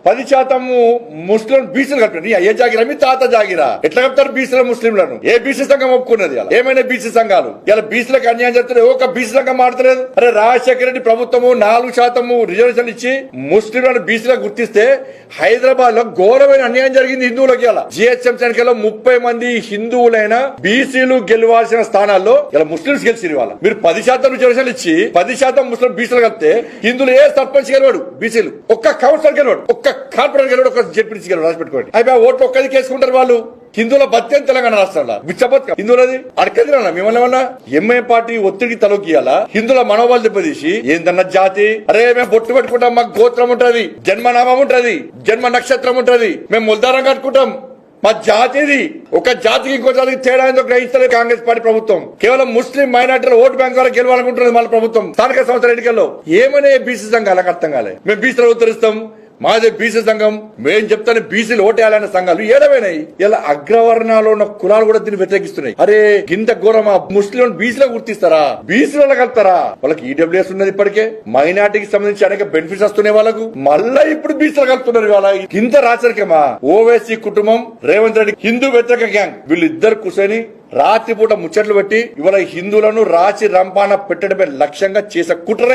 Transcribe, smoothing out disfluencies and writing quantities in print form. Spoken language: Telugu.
10% ముస్లిం బీసీలు కలిపారు. ఏ జాగిరా మీ తాత జాగిరా ఎట్లా కలుపుతారు బీసీల ముస్లింలను? ఏ బీసీ సంఘం ఒప్పుకున్నది? ఏమైనా బీసీ సంఘాలు ఇలా బీసీలకు అన్యాయం చేస్తారు. ఒక బీసీ సంఘం మాడతలేదు. అరే రాజశేఖర రెడ్డి ప్రభుత్వము 4% రిజర్వేషన్ ఇచ్చి ముస్లింలను బీసీలకు గుర్తిస్తే హైదరాబాద్ లో ఘోరమైన అన్యాయం జరిగింది హిందువులకి. ఇలా జిహెచ్ఎం ఎన్నికల్లో 30 మంది హిందువులైన బీసీలు గెలవాల్సిన స్థానాల్లో ఇలా ముస్లింస్ గెలిచి వాళ్ళ మీరు 10% రిజర్వేషన్ ఇచ్చి 10% ముస్లిం బీసీలు కలిపితే హిందువులు ఏ సర్పంచ్ గెలవాడు, బీసీలు ఒక్క కౌన్సిలర్ గెలవాడు, ఒక్క కార్పొరేటర్ గెలవాడు, ఒక్క జడ్పీసీ గెలవాడు. రాసి పెట్టుకోండి. అయిపోయి ఓట్లు ఒక్కది కేసుకుంటారు వాళ్ళు. హిందువుల బత్యం తెలంగాణ రాష్ట్రంలో బిచ్చబత్ హిందువులది అడగదిరా మిమ్మల్ని ఏమన్నా ఎంఐ పార్టీ ఒత్తిడికి తలొక్కియాలా? హిందువుల మనోభావాలు దెబ్బతీసి ఏందన్న జాతి, అరే మేము బొట్టు పెట్టుకుంటాం, మాకు గోత్రం ఉంటది, జన్మనామం ఉంటది, జన్మ నక్షత్రం ఉంటది, మేము ముల్దారం కట్టుకుంటాం, మా జాతిది. ఒక జాతికి ఇంకో జాతికి తేడా ఏందో గ్రహిస్తలేదు కాంగ్రెస్ పార్టీ ప్రభుత్వం. కేవలం ముస్లిం మైనార్టీల ఓటు బ్యాంక్ ద్వారా గెలవాలనుకుంటున్నది మన ప్రభుత్వం. స్థానిక సంస్థల ఎన్నికల్లో ఏమనే బీసీ సంఘాలకు అర్థం కాలే. మేము బీసీలు ఉత్తరిస్తాం, మాదే బీసీ సంఘం, మేం చెప్తాను బీసీలు ఓటేయాలనే సంఘాలు ఏడమైనాయి. ఇలా అగ్రవర్ణాలు ఉన్న కులాలు కూడా దీన్ని వ్యతిరేకిస్తున్నాయి. అరే గింత ఘోరమా? ముస్లిం బీసీలో గుర్తిస్తారా? బీసీలో కలుపుతారా? వాళ్ళకి ఈడబ్ల్యూఎస్ ఉన్నది, ఇప్పటికే మైనార్టీకి సంబంధించి అనేక బెనిఫిట్స్ వస్తున్నాయి వాళ్ళకు. మళ్ళా ఇప్పుడు బీసీలో కలుపుతున్నారు. వాళ్ళ ఇంత రాచరికమా? ఓవైసీ కుటుంబం, రేవంత్ రెడ్డి హిందూ వ్యతిరేక గ్యాంగ్, వీళ్ళిద్దరు కూర్చొని రాత్రిపూట ముచ్చట్లు పెట్టి ఇవాళ హిందువులను రాచి రంపాన పెట్టడమే లక్ష్యంగా చేసే కుట్ర.